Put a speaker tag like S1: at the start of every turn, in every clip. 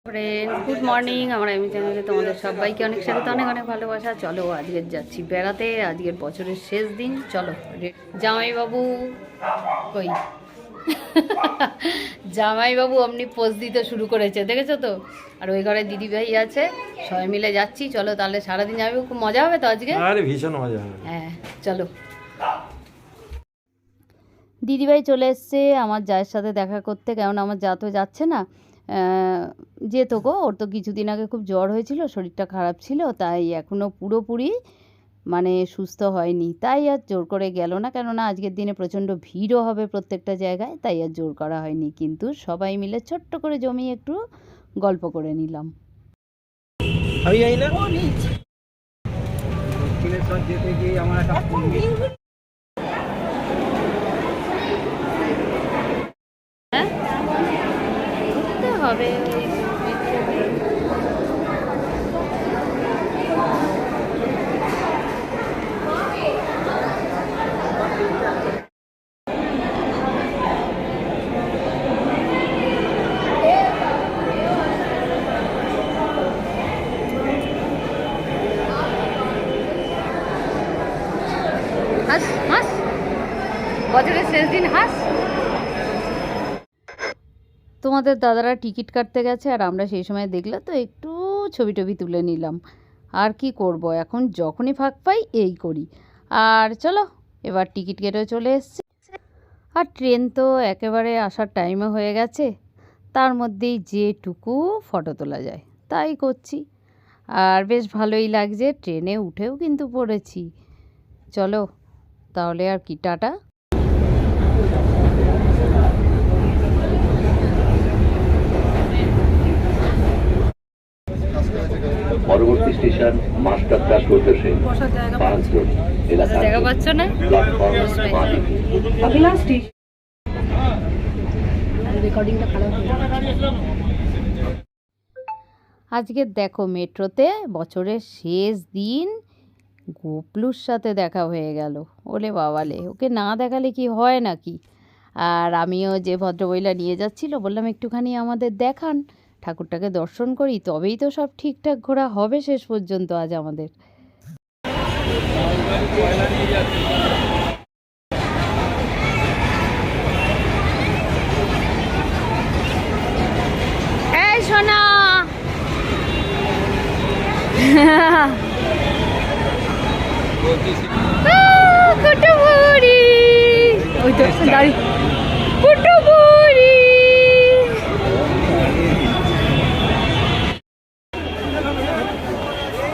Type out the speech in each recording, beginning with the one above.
S1: Friend good morning. আমার আমি চ্যানেলে তোমাদের সবাইকে অনেক সাথে অনেক অনেক ভালোবাসা। চলো আজকে যাচ্ছি বেড়াতে, আজকের বছরের শেষ দিন। চলো জামাইবাবু কই জামাইবাবু অমনি পোজ দিতে শুরু করেছে, দেখেছো তো? আর ওই ঘরে দিদিভাই আছে, সবাই মিলে যাচ্ছি। চলো তাহলে সারাদিন যাবে, খুব মজা হবে তো আজকে।
S2: আরে ভীষণ মজা হবে।
S1: হ্যাঁ চলো। দিদিভাই চলে এসছে আমার জায়ের সাথে দেখা করতে, কেননা আমার যা তো যাচ্ছে না। যেত গো, ওর তো কিছুদিন আগে খুব জ্বর হয়েছিল, শরীরটা খারাপ ছিল, তাই এখনও পুরোপুরি মানে সুস্থ হয়নি, তাই আর জোর করে গেল না। কেননা আজকের দিনে প্রচণ্ড ভিড়ও হবে প্রত্যেকটা জায়গায়, তাই আর জোর করা হয়নি। কিন্তু সবাই মিলে ছোট্ট করে জমিয়ে একটু গল্প করে নিলাম।
S2: আমি যাই না
S1: হ্যাঁ ঘুরতে হবে। হাস হাস, বছরের শেষ দিন হাস। তোমাদের দাদারা টিকিট কাটতে গেছে, আর আমরা সেই সময় দেখলে তো একটু ছবি টবি তুলে নিলাম। আর কি করব, এখন যখনই ফাঁক পাই এই করি। আর চলো এবার টিকিট কেটেও চলে এসছি, আর ট্রেন তো একেবারে আসার টাইমে হয়ে গেছে। তার মধ্যেই যেটুকু ফটো তোলা যায় তাই করছি, আর বেশ ভালোই লাগছে। ট্রেনে উঠেও কিন্তু পড়েছি। চলো তাহলে আর কি, টাটা।
S3: পরবর্তী স্টেশন মাস্টারদাস রোডে পাঁচজন
S1: জায়গা পাচ্ছ না? আজকে দেখো মেট্রোতে বছরের শেষ দিন গোপলুর সাথে দেখা হয়ে গেল। ওলে বাবালে, ওকে না দেখালে কি হয় নাকি। আর আমিও যে ভদ্রমহিলা নিয়ে যাচ্ছিল, বললাম একটুখানি আমাদের দেখান, ঠাকুরটাকে দর্শন করি, তবেই তো সব ঠিকঠাক ঘোরা হবে শেষ পর্যন্ত আজ আমাদের। এই সোনা কুটু বুড়ি, ওই তো দাঁড়ি কুটু বুড়ি।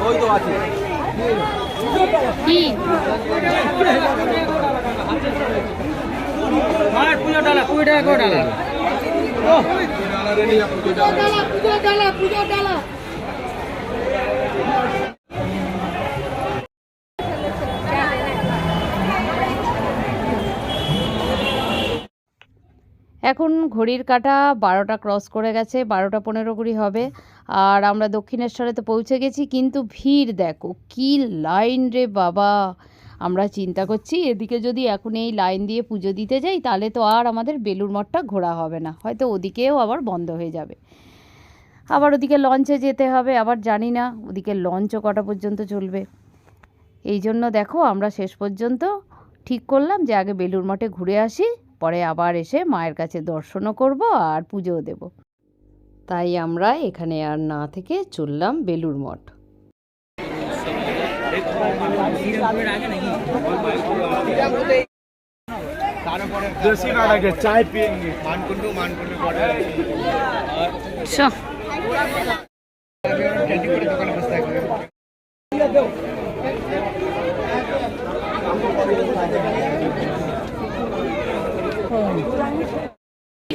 S2: ওই তো আছে
S1: কি
S2: মার পুজো ডালা 20 টাকা করে ডালা। ও ডালা রেডি, পুজো ডালা।
S1: এখন ঘড়ির কাঁটা 12টা ক্রস করে গেছে, 12টা 15 হবে। আর আমরা দক্ষিণেশ্বরে তো পৌঁছে গেছি, কিন্তু ভিড় দেখো কি লাইন রে বাবা। আমরা চিন্তা করছি এদিকে যদি এখন এই লাইন দিয়ে পুজো দিতে যাই, তাহলে তো আর আমাদের বেলুড় মঠটা ঘোরা হবে না, হয়তো ওদিকেও আবার বন্ধ হয়ে যাবে। আবার ওদিকে লঞ্চে যেতে হবে, আবার জানি না ওদিকে লঞ্চও কটা পর্যন্ত চলবে। এই জন্য দেখো আমরা শেষ পর্যন্ত ঠিক করলাম যে আগে বেলুড় মঠে ঘুরে আসি, পরে আবার এসে মায়ের কাছে দর্শনও করব আর পুজোও দেব। তাই আমরা এখানে আর না থেকে চললাম বেলুড় মঠ।
S2: चाय पियेंगे मानकुंडू बॉर्डर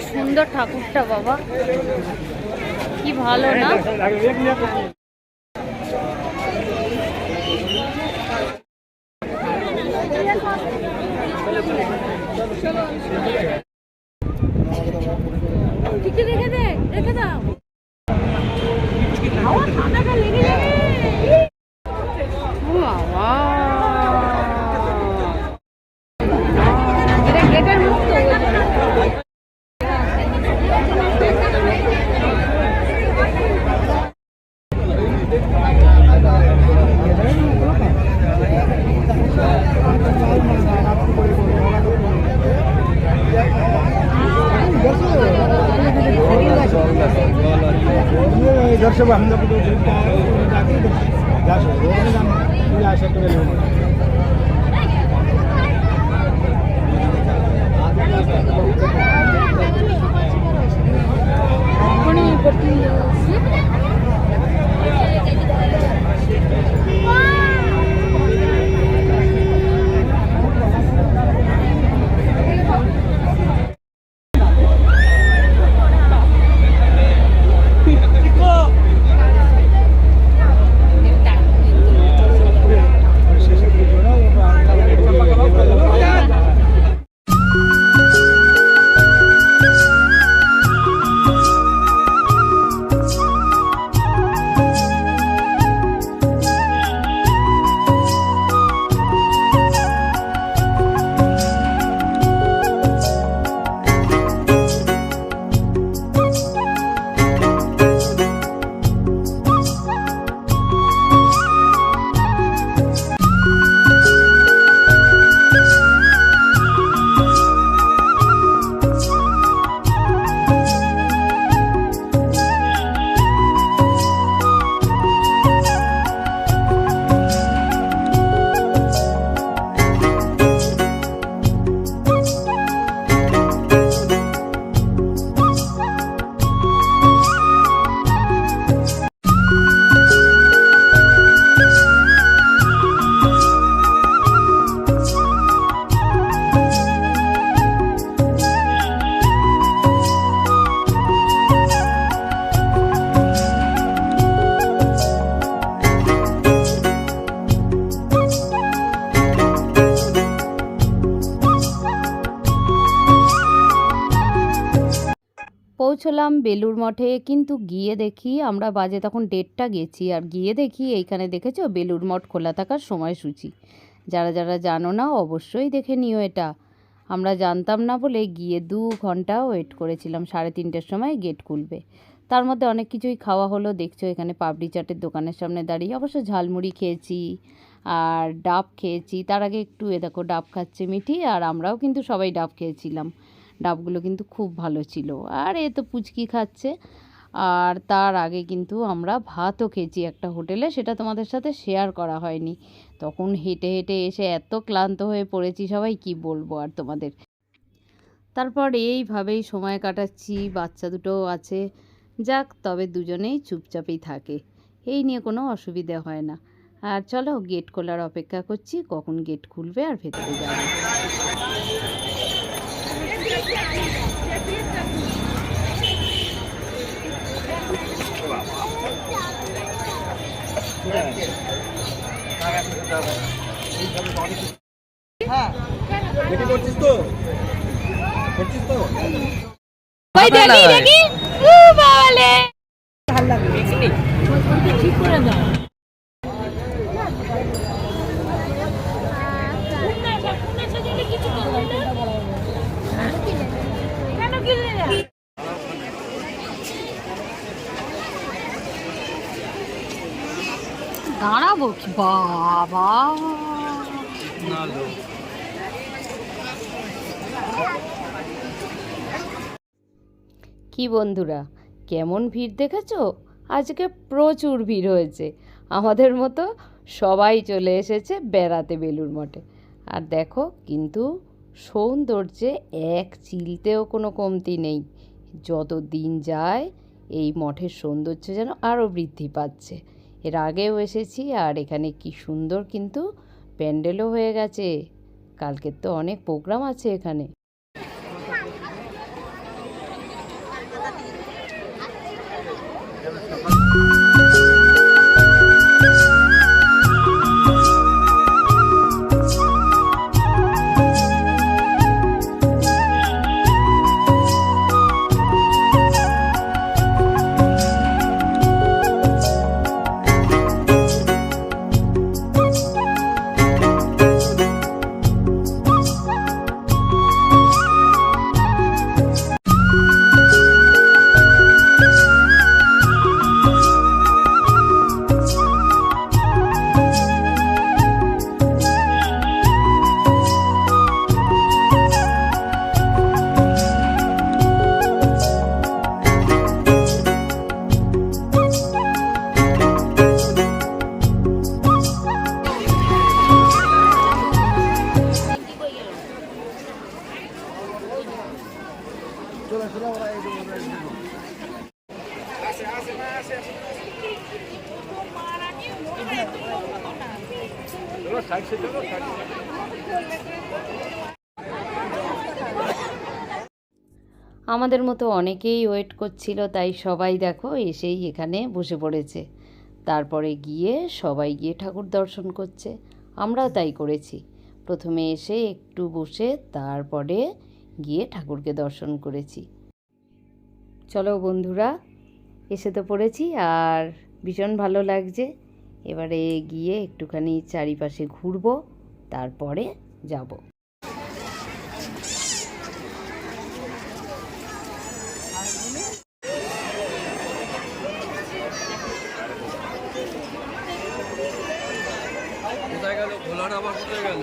S1: সুন্দর ঠাকুরটা বাবা, কি ভালো না। রেখে দাও। ঠান্ডাটা লেগে যাবে।
S2: सब हम लोग जाके जा सकते हैं।
S1: পৌঁছলাম বেলুড় মঠে, কিন্তু গিয়ে দেখি আমরা বাজে তখন 1:30টা গেছি, আর গিয়ে দেখি এইখানে দেখেছো বেলুড় মঠ খোলা থাকার সময়সূচি। যারা যারা জানো না অবশ্যই দেখে নিও এটা। আমরা জানতাম না বলে গিয়ে 2 ঘন্টা ওয়েট করেছিলাম, 3:30টার সময় গেট খুলবে। তার মধ্যে অনেক কিছুই খাওয়া হলো, দেখছো এখানে পাপড়ি চাটের দোকানের সামনে দাঁড়িয়ে অবশ্য ঝালমুড়ি খেয়েছি আর ডাব খেয়েছি। তার আগে একটু দেখো ডাব খাচ্ছে মিঠি, আর আমরাও কিন্তু সবাই ডাব খেয়েছিলাম। ডাবগুলো কিন্তু খুব ভালো ছিল। আর এ তো পুচকি খাচ্ছে। আর তার আগে কিন্তু আমরা ভাতও খেয়েছি একটা হোটেলে, সেটা তোমাদের সাথে শেয়ার করা হয়নি। তখন হেঁটে হেঁটে এসে এত ক্লান্ত হয়ে পড়েছি সবাই, কি বলবো আর তোমাদের। তারপর এইভাবেই সময় কাটাচ্ছি, বাচ্চা দুটোও আছে। যাক, তবে দুজনেই চুপচাপই থাকে, এই নিয়ে কোনো অসুবিধে হয় না। আর চলো গেট খোলার অপেক্ষা করছি, কখন গেট খুলবে আর ভেতরে যাবো। দাঁড়াবো কি বাবা, কি বন্ধুরা কেমন ভিড় দেখেছো? আজকে প্রচুর ভিড় হয়েছে। আমাদের মতো সবাই চলে এসেছে বেড়াতে বেলুড় মঠে। আর দেখো কিন্তু সৌন্দর্যে এক চিলতেও কোনো কমতি নেই। যত দিন যায় এই মঠের সৌন্দর্য যেন আরও বৃদ্ধি পাচ্ছে। এর আগেও এসেছি, আর এখানে কি সুন্দর কিন্তু প্যান্ডেলও হয়ে গেছে। কালকের তো অনেক প্রোগ্রাম আছে এখানে। আমাদের মতো অনেকেই ওয়েট করছিল, তাই সবাই দেখো এসেই এখানে বসে পড়েছে। তারপরে গিয়ে সবাই গিয়ে ঠাকুর দর্শন করছে, আমরাও তাই করেছি। প্রথমে এসে একটু বসে তারপরে গিয়ে ঠাকুরকে দর্শন করেছি। চলো বন্ধুরা, এসে তো পড়েছি আর ভীষণ ভালো লাগছে। এবারে গিয়ে একটুখানি চারিপাশে ঘুরবো, তারপরে যাব।
S2: কোথায় গেল ভোলার, আবার কোথায় গেল?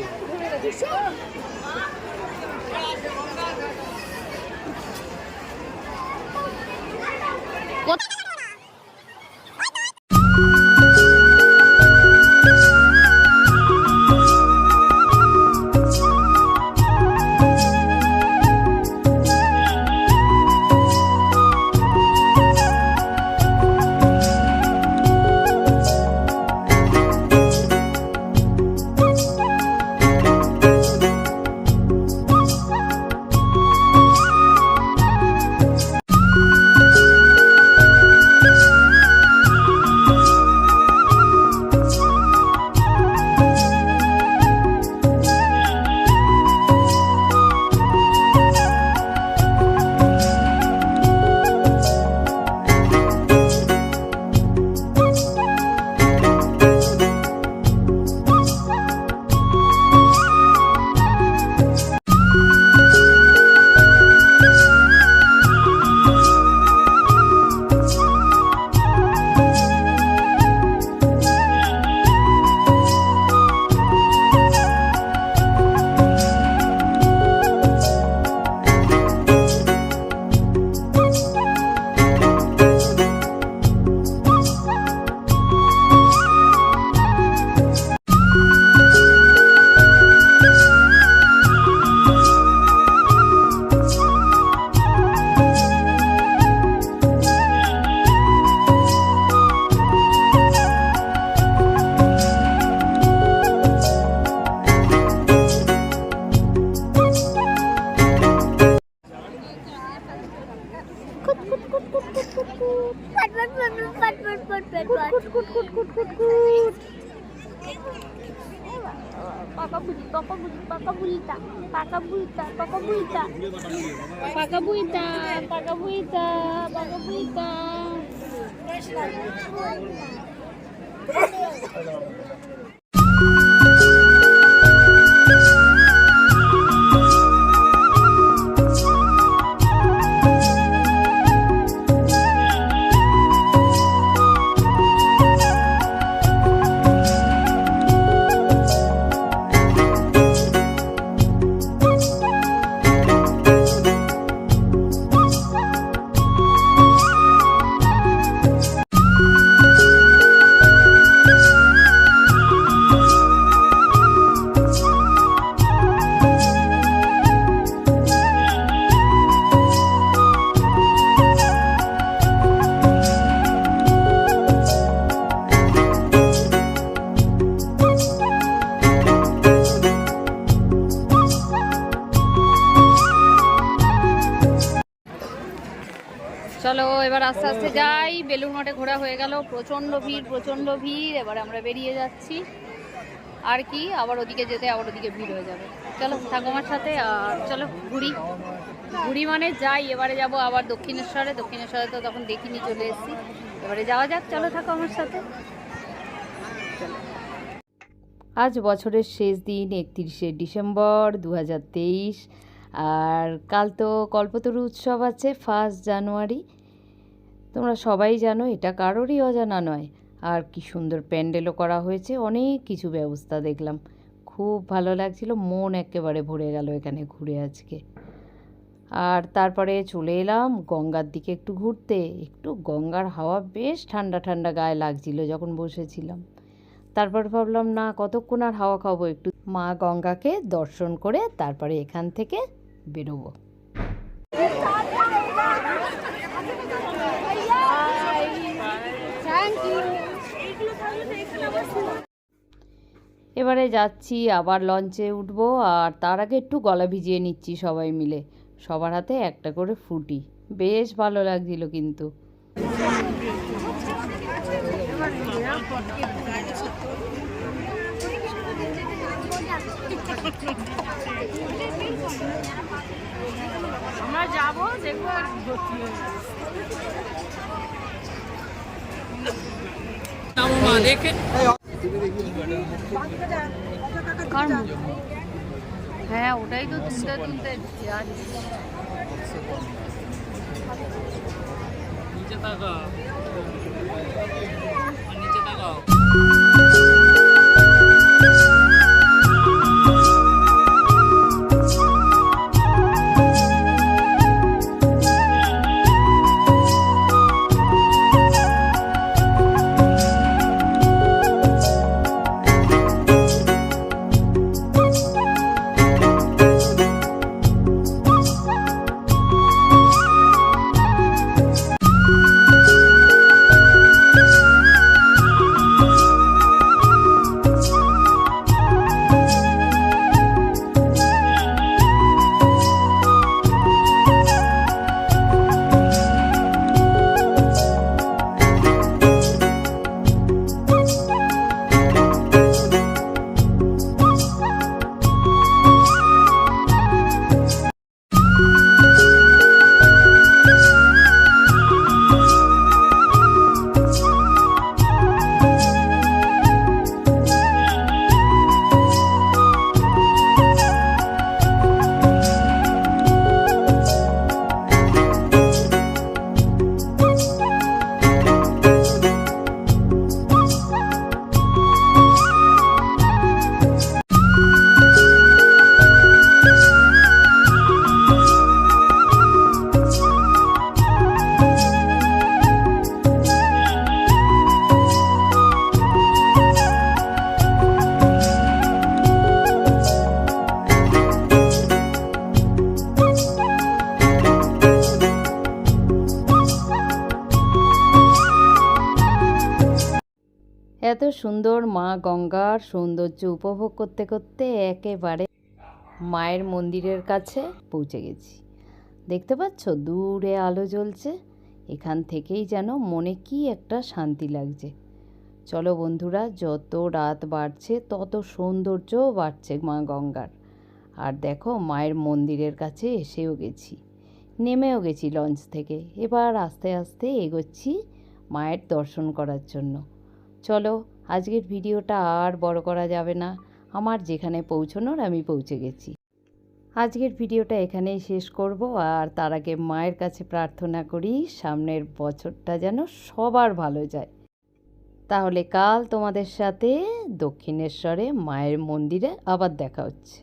S1: চলো এবার আস্তে আস্তে যাই। বেলুড় মঠে ঘোরা হয়ে গেল, প্রচণ্ড ভিড়। এবার আমরা বেরিয়ে যাচ্ছি। আর কি, আবার ওদিকে যেতে আবার ওদিকে ভিড় হয়ে যাবে। চলো থাকো আমার সাথে, আর চলো ঘুরি মানে যাই। এবারে যাব আবার দক্ষিণেশ্বরে তো তখন দেখিনি, চলে এসেছি। এবারে যাওয়া যাক, চলো থাকো আমার সাথে। আজ বছরের শেষ দিন, 31শে ডিসেম্বর 2023। আর কাল তো কল্পতরু উৎসব আছে, 1 জানুয়ারি। তোমরা সবাই জানো, এটা কারোরই অজানা নয়। আর কি সুন্দর প্যান্ডেলও করা হয়েছে, অনেক কিছু ব্যবস্থা দেখলাম, খুব ভালো লাগছিল। মন একেবারে ভরে গেল এখানে ঘুরে আজকে। আর তারপরে চলে এলাম গঙ্গার দিকে একটু ঘুরতে। একটু গঙ্গার হাওয়া বেশ ঠান্ডা ঠান্ডা গায়ে লাগছিল যখন বসেছিলাম। তারপর ভাবলাম না, কতক্ষণ আর হাওয়া খাবো, একটু মা গঙ্গাকে দর্শন করে তারপরে এখান থেকে বেরোবো। এবারে যাচ্ছি, আবার লঞ্চে উঠবো, আর তার আগে একটু গলা ভিজিয়ে নিচ্ছি সবাই মিলে। সবার হাতে একটা করে ফ্রুটি, বেশ ভালো লাগছিল কিন্তু।
S2: আমরা যাবো, দেখবো দেখে
S1: হ্যাঁ, ওটাই তো তুলতে তুলতে
S2: নিচে তাকাও, নিচে তাকাও।
S1: এত সুন্দর মা গঙ্গার সৌন্দর্য উপভোগ করতে করতে একেবারে মায়ের মন্দিরের কাছে পৌঁছে গেছি। দেখতে পাচ্ছ দূরে আলো জ্বলছে, এখান থেকেই যেন মনে কি একটা শান্তি লাগছে। চলো বন্ধুরা, যত রাত বাড়ছে তত সৌন্দর্যও বাড়ছে মা গঙ্গার। আর দেখো মায়ের মন্দিরের কাছে এসেও গেছি, নেমেও গেছি লঞ্চ থেকে। এবার আস্তে আস্তে এগোচ্ছি মায়ের দর্শন করার জন্য। চলো, আজকের ভিডিওটা আর বড় করা যাবে না, আমার যেখানে পৌঁছানোর আমি পৌঁছে গেছি। আজকের ভিডিওটা এখানেই শেষ করব, আর তার আগে মায়ের কাছে প্রার্থনা করি সামনের বছরটা যেন সবার ভালো যায়। তাহলে কাল তোমাদের সাথে দক্ষিণেশ্বরে মায়ের মন্দিরে আবার দেখা হচ্ছে।